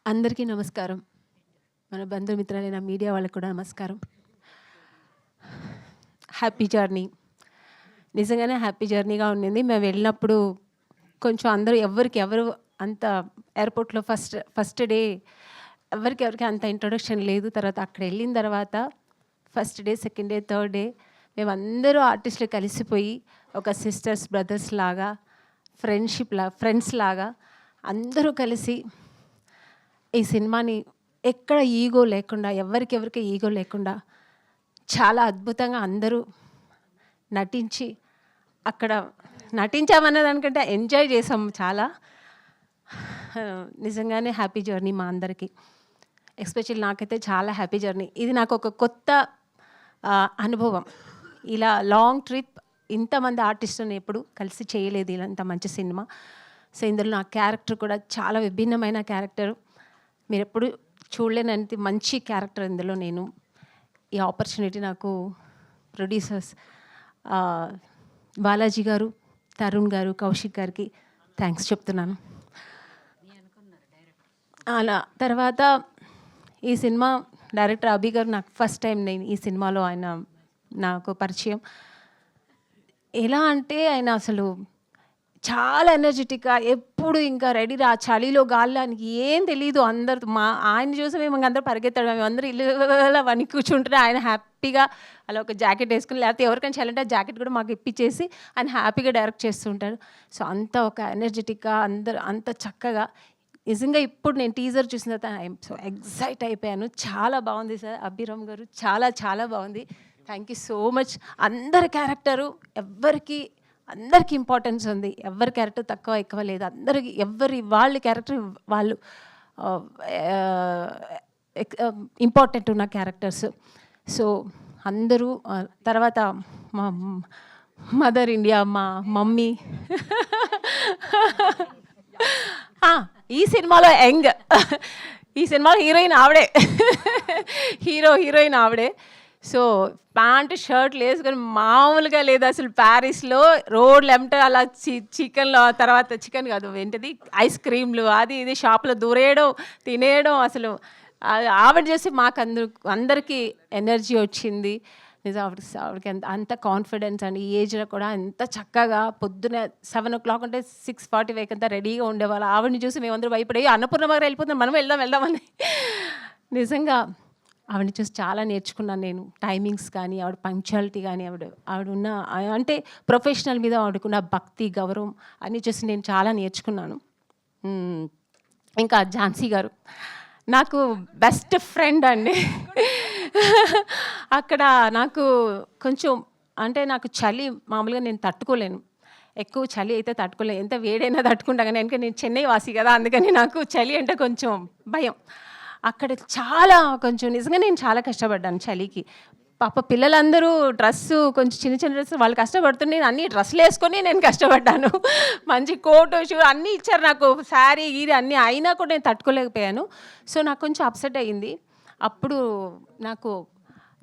అందరికీ నమస్కారం. మన బంధుమిత్రులైన మీడియా వాళ్ళకి కూడా నమస్కారం. Happy journey. నిజంగానే హ్యాపీ జర్నీగా ఉండింది. మేము వెళ్ళినప్పుడు కొంచెం అందరూ ఎవరు అంత ఎయిర్‌పోర్ట్‌లో ఫస్ట్ డే ఎవరికి అంత ఇంట్రొడక్షన్ లేదు. తర్వాత అక్కడ వెళ్ళిన తర్వాత first day, second day, third day మేమందరూ ఆర్టిస్టులు కలిసిపోయి ఒక సిస్టర్స్, బ్రదర్స్ లాగా ఫ్రెండ్స్ లాగా అందరూ కలిసి ఈ సినిమాని ఎక్కడ ఈగో లేకుండా ఎవరికి ఈగో లేకుండా చాలా అద్భుతంగా అందరూ నటించి అక్కడ నటించామన్న దానికంటే ఎంజాయ్ చేసాము చాలా. నిజంగానే హ్యాపీ జర్నీ మా అందరికీ. ఎస్పెషల్లీ నాకైతే చాలా హ్యాపీ జర్నీ. ఇది నాకు ఒక కొత్త అనుభవం. ఇలా లాంగ్ ట్రిప్ ఇంతమంది ఆర్టిస్టులను ఎప్పుడు కలిసి చేయలేదు ఇలా ఇంత మంచి సినిమా. సో ఇందులో నా క్యారెక్టర్ కూడా చాలా విభిన్నమైన క్యారెక్టరు. మీరు ఎప్పుడు చూడలేనంత మంచి క్యారెక్టర్ ఇందులో నేను. ఈ ఆపర్చునిటీ నాకు ప్రొడ్యూసర్స్ బాలాజీ గారు, తరుణ్ గారు, కౌశిక్ గారికి థ్యాంక్స్ చెప్తున్నాను. అలా తర్వాత ఈ సినిమా డైరెక్టర్ అభి గారు నాకు ఫస్ట్ టైం నేను ఈ సినిమాలో ఆయన నాకు పరిచయం. ఎలా అంటే ఆయన అసలు చాలా ఎనర్జెటిక్గా ఎప్పుడు ఇంకా రెడీ చలిలో గాలిలో ఆయనకి ఏం తెలీదు. అందరు ఆయన చూసి మేము అందరూ పరిగెత్తాడు. మేము అందరూ ఇల్లు వణి కూర్చుంటే ఆయన హ్యాపీగా అలా ఒక జాకెట్ వేసుకుని, లేకపోతే ఎవరికైనా చేయాలంటే ఆ జాకెట్ కూడా మాకు ఇప్పించేసి ఆయన హ్యాపీగా డైరెక్ట్ చేస్తుంటాడు. సో అంత ఒక ఎనర్జెటిక్గా అందరు అంత చక్కగా నిజంగా ఇప్పుడు నేను టీజర్ చూసిన తర్వాత ఐఎమ్ సో ఎక్సైట్ అయిపోయాను. చాలా బాగుంది సార్ అభిరామ్ గారు, చాలా చాలా బాగుంది. Thank you so much. అందరి క్యారెక్టరు అందరికీ ఇంపార్టెన్స్ ఉంది. ఎవరి క్యారెక్టర్ తక్కువ ఎక్కువ లేదు. అందరికి వాళ్ళ క్యారెక్టర్ వాళ్ళు ఇంపార్టెంట్ ఉన్న క్యారెక్టర్స్. సో అందరూ తర్వాత మా మదర్ ఇండియా, మా మమ్మీ ఈ సినిమాలో ఈ సినిమాలో హీరోయిన్ ఆవిడే, హీరోయిన్ ఆవిడే. సో ప్యాంటు షర్ట్లు వేసుకొని మామూలుగా లేదు అసలు. ప్యారిస్లో రోడ్లు ఎంట అలా చికెన్లో, తర్వాత చికెన్ కాదు ఏంటిది ఐస్ క్రీమ్లు అది ఇది షాప్లో దూరేయడం, తినేయడం. అసలు ఆవిడ చేసి మాకు అందరికీ ఎనర్జీ వచ్చింది. నిజం ఆవిడకి అంత కాన్ఫిడెన్స్ అండి. ఈ ఏజ్లో కూడా ఎంత చక్కగా పొద్దున 7 o'clock అంటే 6:45 అంతా రెడీగా ఉండేవాళ్ళు. ఆవిడని చూసి మేమందరూ భయపడి అన్నపూర్ణ దగ్గర వెళ్ళిపోతున్నాం, మనం వెళ్దామని. నిజంగా ఆవిడని చూసి చాలా నేర్చుకున్నాను నేను. టైమింగ్స్ కానీ, ఆవిడ పంక్చువాలిటీ కానీ, ఆవిడ అంటే ప్రొఫెషనల్ మీద ఆవిడకున్న భక్తి, గౌరవం అన్నీ చూసి నేను చాలా నేర్చుకున్నాను. ఇంకా ఝాన్సీ గారు నాకు బెస్ట్ ఫ్రెండ్ అండి. అక్కడ నాకు కొంచెం అంటే నాకు చలి మామూలుగా నేను తట్టుకోలేను. ఎక్కువ చలి అయితే తట్టుకోలేను. ఎంత వేడైనా తట్టుకుంటా కానీ, ఎందుకంటే నేను చెన్నై వాసి కదా, అందుకని నాకు చలి అంటే కొంచెం భయం. అక్కడ చాలా కొంచెం నిజంగా నేను చాలా కష్టపడ్డాను చలికి. పాప పిల్లలందరూ డ్రెస్సు కొంచెం చిన్న డ్రెస్సు వాళ్ళు కష్టపడుతుంటే నేను అన్ని డ్రెస్సులు వేసుకొని నేను కష్టపడ్డాను. మంచి కోటు, షూ అన్నీ ఇచ్చారు నాకు, శారీ గీరి అన్నీ. అయినా కూడా నేను తట్టుకోలేకపోయాను. సో నాకు కొంచెం అప్సెట్ అయ్యింది. అప్పుడు నాకు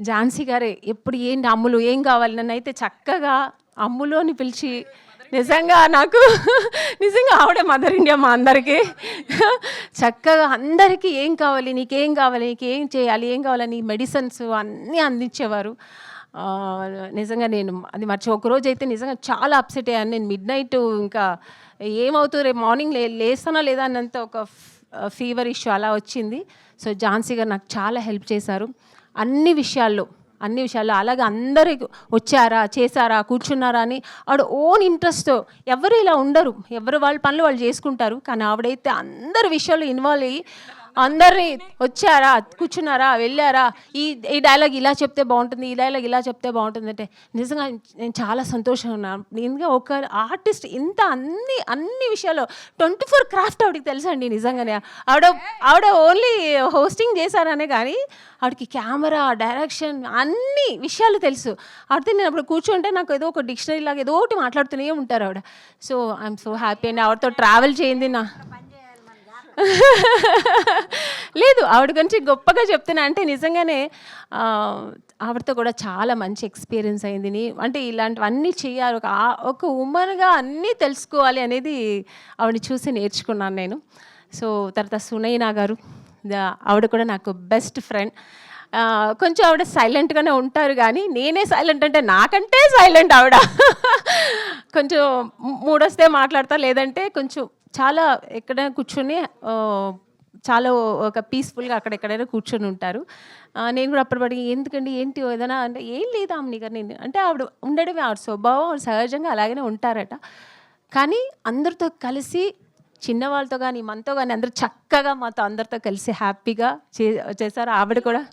ఝాన్సీ గారే ఎప్పుడు ఏంటి అమ్ములు ఏం కావాలి నన్ను అయితే చక్కగా అమ్ములు అని పిలిచి, నిజంగా ఆవిడే మదర్ ఇండియా మా అందరికీ. చక్కగా అందరికీ ఏం కావాలి, నీకేం కావాలి, నీకేం చేయాలి, ఏం కావాలని మెడిసిన్స్ అన్నీ అందించేవారు. నిజంగా నేను అది ఒకరోజు అయితే నిజంగా చాలా అప్సెట్ అయ్యాను. నేను మిడ్నైట్ ఇంకా ఏమవుతుంది రేపు మార్నింగ్ లేస్తానా లేదా అన్నంత ఒక ఫీవర్ ఇష్యూ అలా వచ్చింది. సో ఝాన్సీ గారు నాకు చాలా హెల్ప్ చేశారు అన్ని విషయాల్లో. అలాగే అందరికి వచ్చారా, చేశారా, కూర్చున్నారా అని ఆవిడ ఓన్ ఇంట్రెస్ట్తో. ఎవరు ఇలా ఉండరు, ఎవరు వాళ్ళ పనులు వాళ్ళు చేసుకుంటారు. కానీ ఆవిడైతే అందరి విషయాల్లో ఇన్వాల్వ్ అయ్యి అందరినీ వచ్చారా, కూర్చున్నారా, వెళ్ళారా, ఈ డైలాగ్ ఇలా చెప్తే బాగుంటుంది, ఈ డైలాగ్ ఇలా చెప్తే బాగుంటుంది అంటే నిజంగా నేను చాలా సంతోషంగా ఉన్నాను. నిజంగా ఒక ఆర్టిస్ట్ ఇంత అన్ని విషయాల్లో 24 క్రాఫ్ట్ ఆవిడకి తెలుసండి. నిజంగానే ఆవిడ ఓన్లీ హోస్టింగ్ చేశారనే కానీ ఆవిడకి కెమెరా, డైరెక్షన్ అన్ని విషయాలు తెలుసు. ఆవిడతో నేను అప్పుడు కూర్చుంటే నాకు ఏదో ఒక డిక్షనరీ లాగా ఏదో ఒకటి మాట్లాడుతూనే ఉంటారు ఆవిడ. సో ఐఎమ్ సో హ్యాపీ అండి ఆవిడతో ట్రావెల్ చేయింది. లేదు ఆవిడ గురించి గొప్పగా చెప్తున్నా అంటే నిజంగానే ఆవిడతో కూడా చాలా మంచి ఎక్స్పీరియన్స్ అయింది. అంటే ఇలాంటివన్నీ చేయాలి, ఒక ఉమెన్గా అన్నీ తెలుసుకోవాలి అనేది ఆవిడని చూసి నేర్చుకున్నాను నేను. సో తర్వాత సునైనా గారు, ఆవిడ కూడా నాకు బెస్ట్ ఫ్రెండ్. కొంచెం ఆవిడ సైలెంట్గానే ఉంటారు, కానీ నేనే సైలెంట్ అంటే నాకంటే సైలెంట్ ఆవిడ. కొంచెం మూడొస్తే మాట్లాడతా, లేదంటే కొంచెం చాలా ఎక్కడైనా కూర్చొని చాలా ఒక పీస్ఫుల్గా అక్కడెక్కడైనా కూర్చొని ఉంటారు. నేను కూడా అప్పటిపడి ఎందుకండి ఏంటి ఏదైనా అంటే ఏం లేదా అమ్మని గారు నేను అంటే ఆవిడ ఉండడమే ఆవిడ స్వభావం, ఆవిడ సహజంగా అలాగనే ఉంటారట. కానీ అందరితో కలిసి చిన్నవాళ్ళతో కానీ మనతో కానీ అందరూ చక్కగా మాతో అందరితో కలిసి హ్యాపీగా చేశారు. ఆవిడ కూడా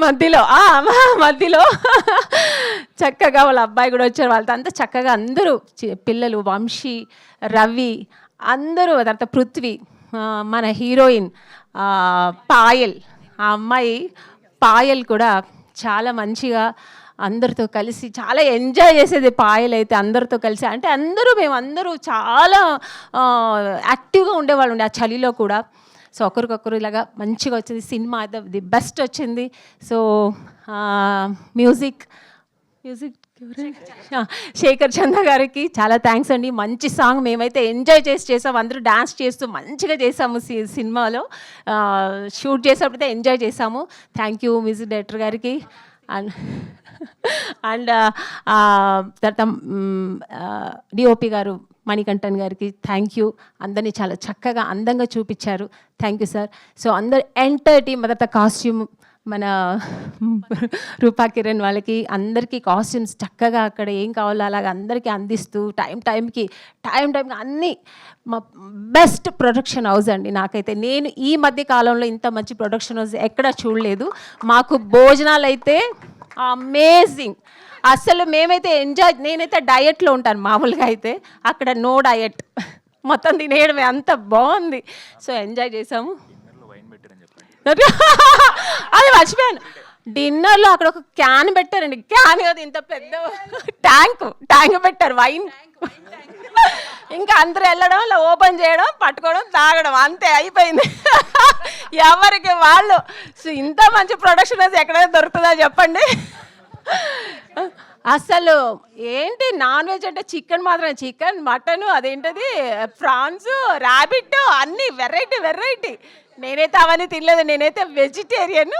మధ్యలో చక్కగా వాళ్ళ అబ్బాయి కూడా వచ్చారు. వాళ్ళతో అంతా చక్కగా అందరూ పిల్లలు వంశీ, రవి అందరూ, తర్వాత పృథ్వీ, మన హీరోయిన్ పాయల్, ఆ అమ్మాయి పాయల్ కూడా చాలా మంచిగా అందరితో కలిసి చాలా ఎంజాయ్ చేసేది. పాయల్ అయితే అందరితో కలిసి అంటే మేమందరూ చాలా యాక్టివ్గా ఉండేవాళ్ళు ఉండే ఆ చలిలో కూడా. సో ఒకరికొకరు ఇలాగా మంచిగా వచ్చింది. సినిమా ది బెస్ట్ వచ్చింది. సో మ్యూజిక్ శేఖర్ చంద్ర గారికి చాలా థ్యాంక్స్ అండి. మంచి సాంగ్ మేమైతే ఎంజాయ్ చేసాం. అందరూ డాన్స్ చేస్తూ మంచిగా చేసాము. సినిమాలో షూట్ చేసేప్పుడైతే ఎంజాయ్ చేసాము. థ్యాంక్ యూ మ్యూజిక్ డైరెక్టర్ గారికి. అండ్ తర్వాత డిఓపి గారు మణికంఠన్ గారికి థ్యాంక్ యూ. అందరినీ చాలా చక్కగా అందంగా చూపించారు. Thank you sir. సో అందరు ఎంటైర్ టీమ్, తర్వాత కాస్ట్యూమ్ మన రూపా కిరణ్ వాళ్ళకి అందరికీ కాస్ట్యూమ్స్ చక్కగా అక్కడ ఏం కావాలో అలాగ అందరికీ అందిస్తూ టైంకి అన్నీ మా బెస్ట్ ప్రొడక్షన్ హౌస్ అండి. నాకైతే నేను ఈ మధ్య కాలంలో ఇంత మంచి ప్రొడక్షన్ హౌస్ ఎక్కడా చూడలేదు. మాకు భోజనాలు అయితే అమేజింగ్. అసలు మేమైతే నేనైతే డయట్లో ఉంటాను మామూలుగా, అయితే అక్కడ నో డయట్, మొత్తం తినేయడమే, అంత బాగుంది. సో ఎంజాయ్ చేసాము. అది మర్చిపోయాను, డిన్నర్లో అక్కడ ఒక క్యాన్ పెట్టారండి. క్యాన్ కదా, ఇంత పెద్ద ట్యాంక్ పెట్టారు వైన్. ఇంకా అందరూ వెళ్ళడం, అలా ఓపెన్ చేయడం, పట్టుకోవడం, తాగడం, అంతే అయిపోయింది. ఎవరికి వాళ్ళు. సో ఇంత మంచి ప్రొడక్షన్ అయితే ఎక్కడైనా దొరుకుతుందా చెప్పండి. అసలు ఏంటి నాన్ వెజ్ అంటే చికెన్ మాత్రమే, చికెన్, మటన్, అదేంటది ప్రాన్స్, ర్యాబిట్, అన్నీ వెరైటీ. నేనైతే అవన్నీ తినలేదు, నేనైతే వెజిటేరియన్.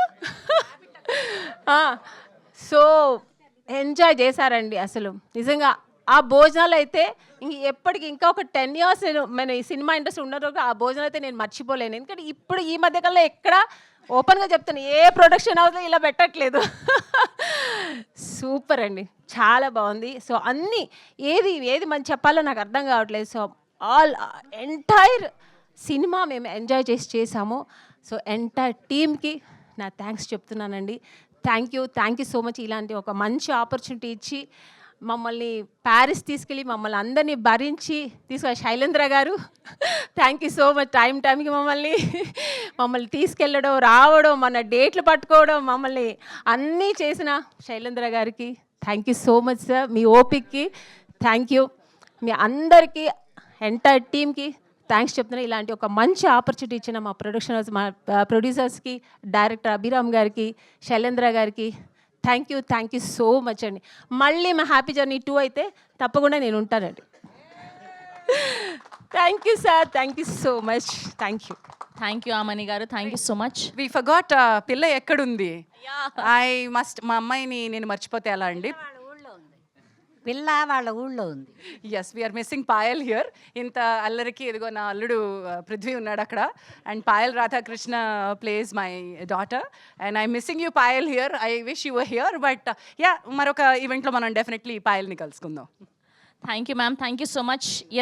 సో ఎంజాయ్ చేశారండి అసలు నిజంగా. ఆ భోజనాలు అయితే ఎప్పటికి ఇంకా ఒక 10 years మన ఈ సినిమా ఇండస్ట్రీ ఉన్న రోజు ఆ భోజనం అయితే నేను మర్చిపోలేను. ఎందుకంటే ఇప్పుడు ఈ మధ్యకాలంలో ఎక్కడ ఓపెన్గా చెప్తాను, ఏ ప్రొడక్షన్ హౌస్లో ఇలా పెట్టట్లేదు. సూపర్ అండి, చాలా బాగుంది. సో అన్నీ ఏది మంచి చెప్పాలో నాకు అర్థం కావట్లేదు. సో ఎంటైర్ సినిమా మేము ఎంజాయ్ చేసాము. సో ఎంటైర్ టీమ్కి నా థ్యాంక్స్ చెప్తున్నానండి. Thank you so much. ఇలాంటి ఒక మంచి ఆపర్చునిటీ ఇచ్చి మమ్మల్ని ప్యారిస్ తీసుకెళ్ళి మమ్మల్ని అందరినీ భరించి శైలేంద్ర గారు థ్యాంక్ యూ సో మచ్. టైంకి మమ్మల్ని తీసుకెళ్ళడం, రావడం, మన డేట్లు పట్టుకోవడం, మమ్మల్ని అన్నీ చేసిన శైలేంద్ర గారికి thank you so much sir. మీ ఓపిక్కి థ్యాంక్ యూ. మీ అందరికీ ఎంటైర్ టీమ్కి థ్యాంక్స్ చెప్తున్నా. ఇలాంటి ఒక మంచి ఆపర్చునిటీ ఇచ్చిన మా ప్రొడక్షన్ హౌస్, మా ప్రొడ్యూసర్స్కి, డైరెక్టర్ అభిరామ్ గారికి, శైలేంద్ర గారికి థ్యాంక్ యూ సో మచ్ అండి. మళ్ళీ మా హ్యాపీ జర్నీ 2 అయితే తప్పకుండా నేను ఉంటానండి. Thank you sir, thank you so much. Thank you Amani గారు, thank you so much. We forgot పిల్ల ఎక్కడుంది. మా అమ్మాయిని నేను మర్చిపోతే ఎలా అండి. పిల్ల వాళ్ళ ఊళ్ళో ఉంది. Yes, we are missing Payal here. ఇంత అల్లరికి ఇదిగో నా అల్లుడు పృథ్వీ ఉన్నాడు అక్కడ. And Payal Radhakrishna plays my daughter. And I missing you Payal here. I wish you here. But yeah, మరొక ఈవెంట్లో మనం డెఫినెట్లీ పాయల్ని కలుసుకుందాం. Thank you ma'am, thank you so much.